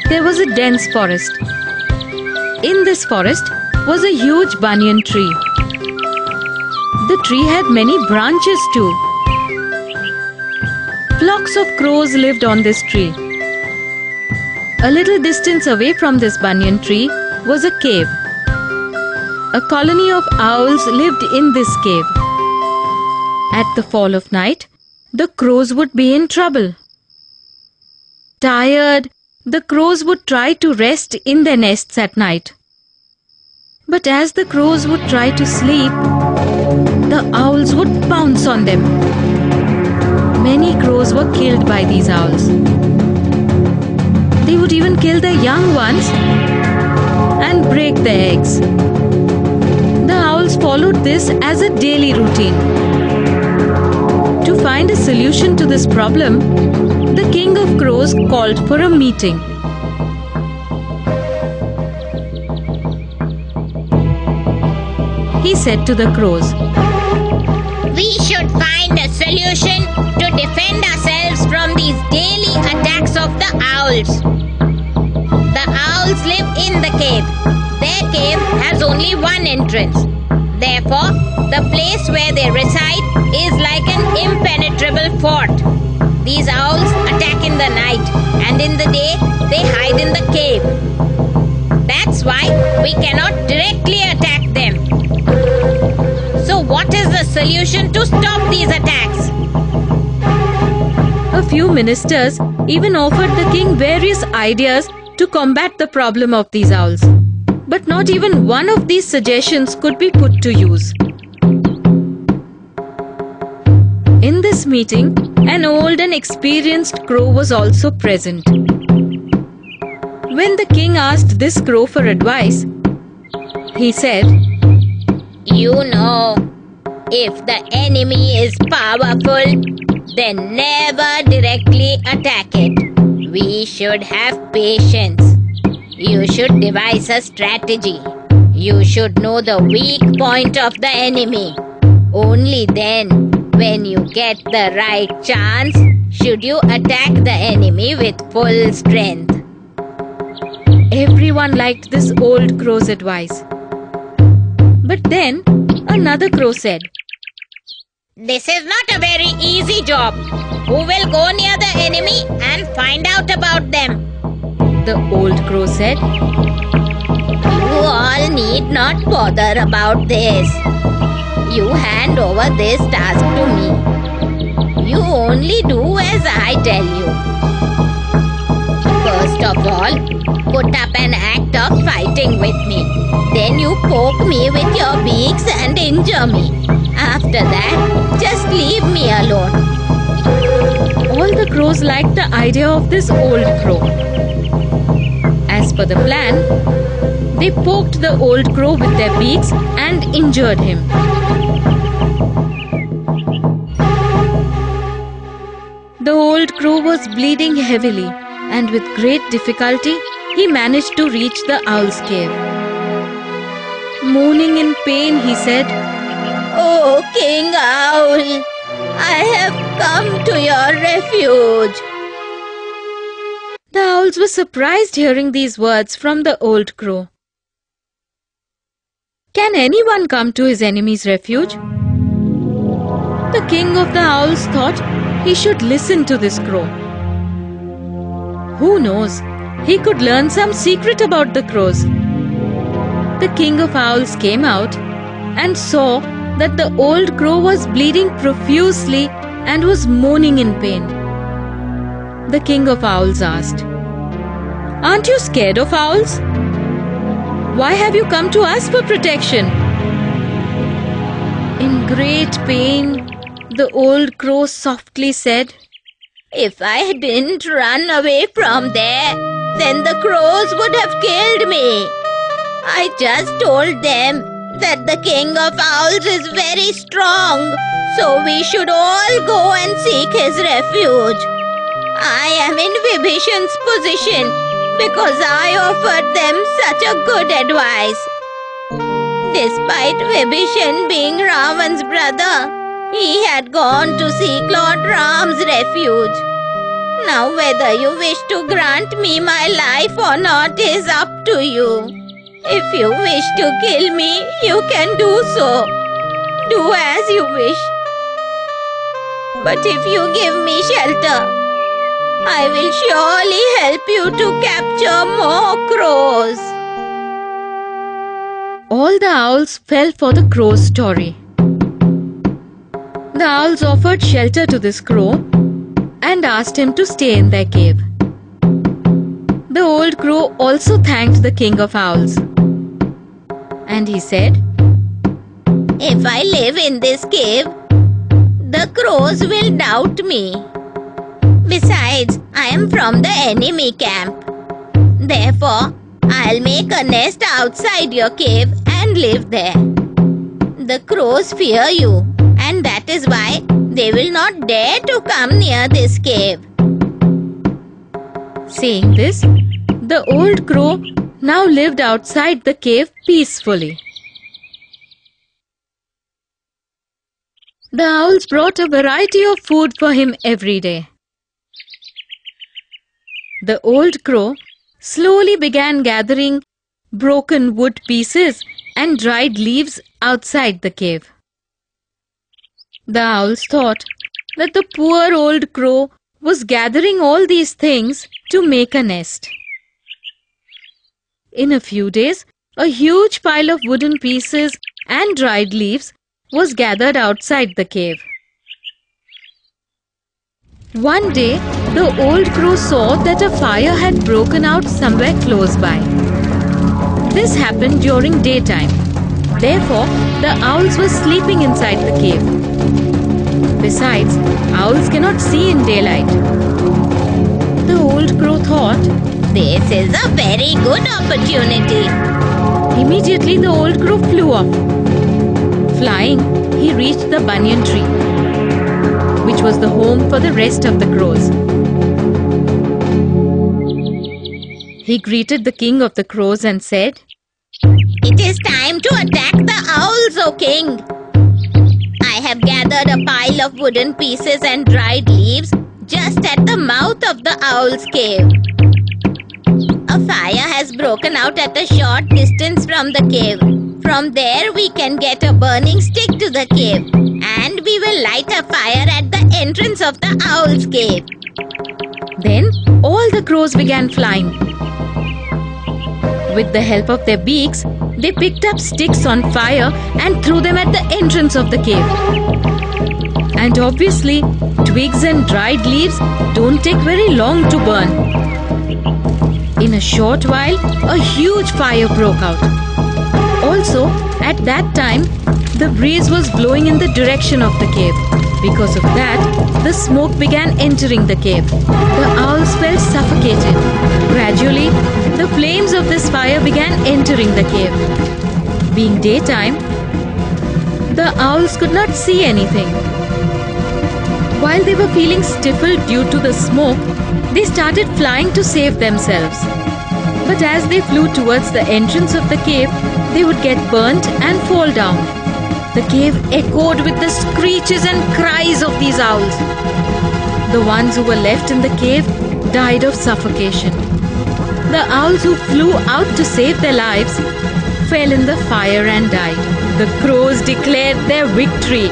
there was a dense forest. In this forest was a huge banyan tree. The tree had many branches too. Flocks of crows lived on this tree. A little distance away from this banyan tree was a cave. A colony of owls lived in this cave. At the fall of night, the crows would be in trouble. Tired, the crows would try to rest in their nests at night. But as the crows would try to sleep, the owls would pounce on them. Many crows were killed by these owls. They would even kill the young ones and break their eggs. The owls followed this as a daily routine. To find a solution to this problem, the king of crows called for a meeting. He said to the crows, "We should find a solution to defend ourselves from these daily attacks of the owls. The owls live in the cave. Their cave has only one entrance. Therefore, the place where they reside is like an impenetrable fort. These owls attack in the night, and in the day they hide in the cave. That's why we cannot directly attack them. So what is the solution to stop these attacks?" A few ministers even offered the king various ideas to combat the problem of these owls. But not even one of these suggestions could be put to use. In this meeting, an old and experienced crow was also present. When the king asked this crow for advice, he said, "You know, if the enemy is powerful, then never directly attack it. We should have patience. You should devise a strategy. You should know the weak point of the enemy. Only then, when you get the right chance, should you attack the enemy with full strength." Everyone liked this old crow's advice. But then another crow said, "This is not a very easy job. Who will go near the enemy and find out about them?" The old crow said, "You all need not bother about this. You hand over this task to me. You only do as I tell you. First of all, put up an act of fighting with me. Then you poke me with your beaks and injure me. After that, just leave me alone." All the crows liked the idea of this old crow. As per the plan, they poked the old crow with their beaks and injured him. The old crow was bleeding heavily, and with great difficulty, he managed to reach the owl's cave. Moaning in pain, he said, "Oh, King Owl, I have come to your refuge." The owls were surprised hearing these words from the old crow. Can anyone come to his enemy's refuge? The king of the owls thought he should listen to this crow. Who knows, he could learn some secret about the crows. The king of owls came out and saw that the old crow was bleeding profusely and was moaning in pain. The king of owls asked, "Aren't you scared of owls? Why have you come to us for protection?" In great pain, the old crow softly said, "If I didn't run away from there, then the crows would have killed me. I just told them that the king of owls is very strong, so we should all go and seek his refuge. I am in Vibhishan's position because I offered them such a good advice. Despite Vibhishan being Ravan's brother, he had gone to seek Lord Ram's refuge. Now whether you wish to grant me my life or not is up to you. If you wish to kill me, you can do so. Do as you wish. But if you give me shelter, I will surely help you to capture more crows. All the owls fell for the crow's story. The owls offered shelter to this crow and asked him to stay in their cave. The old crow also thanked the king of owls. And he said, If I live in this cave, the crows will doubt me. Besides, I am from the enemy camp. Therefore, I'll make a nest outside your cave and live there. The crows fear you, and that is why they will not dare to come near this cave. Saying this, the old crow now lived outside the cave peacefully. The owls brought a variety of food for him every day. The old crow slowly began gathering broken wood pieces and dried leaves outside the cave. The owls thought that the poor old crow was gathering all these things to make a nest. In a few days, a huge pile of wooden pieces and dried leaves was gathered outside the cave. One day, the old crow saw that a fire had broken out somewhere close by. This happened during daytime. Therefore, the owls were sleeping inside the cave. Besides, owls cannot see in daylight. The old crow thought, This is a very good opportunity. Immediately, the old crow flew off. Flying, he reached the banyan tree, which was the home for the rest of the crows. He greeted the king of the crows and said, It is time to attack the owls, O king. I have gathered a pile of wooden pieces and dried leaves just at the mouth of the owl's cave. A fire has broken out at a short distance from the cave. From there we can get a burning stick to the cave, and we will light a fire at the entrance of the owl's cave. Then all the crows began flying. With the help of their beaks, they picked up sticks on fire and threw them at the entrance of the cave. And obviously, twigs and dried leaves don't take very long to burn. In a short while, a huge fire broke out. Also, at that time, the breeze was blowing in the direction of the cave. Because of that, the smoke began entering the cave. The owls felt suffocated. Gradually, the flames of this fire began entering the cave. Being daytime, the owls could not see anything. While they were feeling stifled due to the smoke, they started flying to save themselves. But as they flew towards the entrance of the cave, they would get burnt and fall down. The cave echoed with the screeches and cries of these owls. The ones who were left in the cave died of suffocation. The owls who flew out to save their lives fell in the fire and died. The crows declared their victory